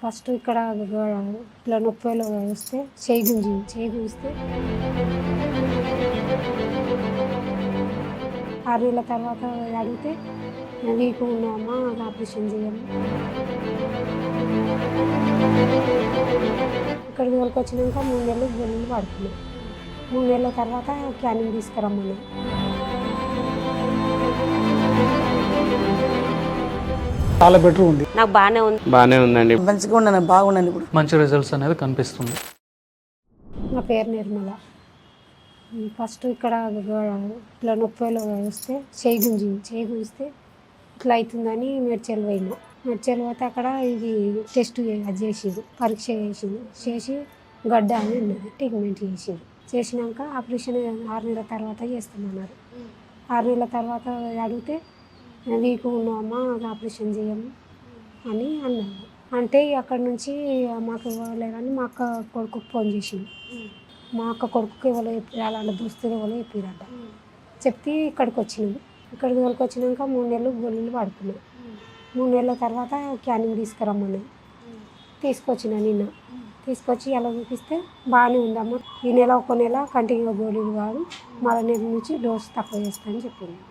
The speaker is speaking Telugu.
ఫస్ట్ ఇక్కడ ఇట్లా నొప్పిలో వస్తే చేయి గుంజితే 6 నెలల తర్వాత అడిగితే వీక్ ఉన్నామా ఆపరేషన్ చేయాలి. ఇక్కడికి తోలుకొచ్చినాక 3 నెలలు గొల్లులు పడుతున్నాయి. 3 నెలల తర్వాత క్యానింగ్ తీసుకురమ్మన్నాం. చాలా బెటర్ ఉంది. నాకు బాగానే ఉందండి. మంచిగా ఉన్నాను, బాగున్నాను. ఇప్పుడు మంచి రిజల్ట్స్ అనేది కనిపిస్తుంది. నా పేరు నిర్మల. ఫస్ట్ ఇక్కడ ఇట్లా నొప్పిలో వస్తే చేయి గుంజితే ఇట్లా అవుతుందని మెడ్చల్ పోతే అక్కడ ఇది టెస్ట్ చేసింది, పరీక్ష చేసి గడ్డ అని అన్నది. ట్రీట్మెంట్ చేసినాక ఆపరేషన్ 6 నెలల తర్వాత చేస్తామన్నారు. 6 నెలల తర్వాత అడిగితే వీక్ ఉన్నామా ఆపరేషన్ చేయము అని అన్నారు. అంటే అక్కడ నుంచి మాకు ఇవ్వలేదని మా అక్క కొడుకుకి ఫోన్ చేసింది. మా అక్క కొడుకుకి ఎవరో చెప్పారు, అలాంటి దోస్తులు ఎవరో చెప్పారట. చెప్తే ఇక్కడికి తోలుకొచ్చినాక 3 నెలలు గొల్లులు పడుతున్నాయి. 3 నెలల తర్వాత క్యానింగ్ తీసుకురమ్మన్నాయి. నిన్న తీసుకొచ్చి అలా చూపిస్తే బాగానే ఉందమ్మ, ఈ నెల ఒక నెల కంటిన్యూ గోళీలు కాదు, మరో నెల నుంచి డోస్ తక్కువ చేస్తానని చెప్పింది.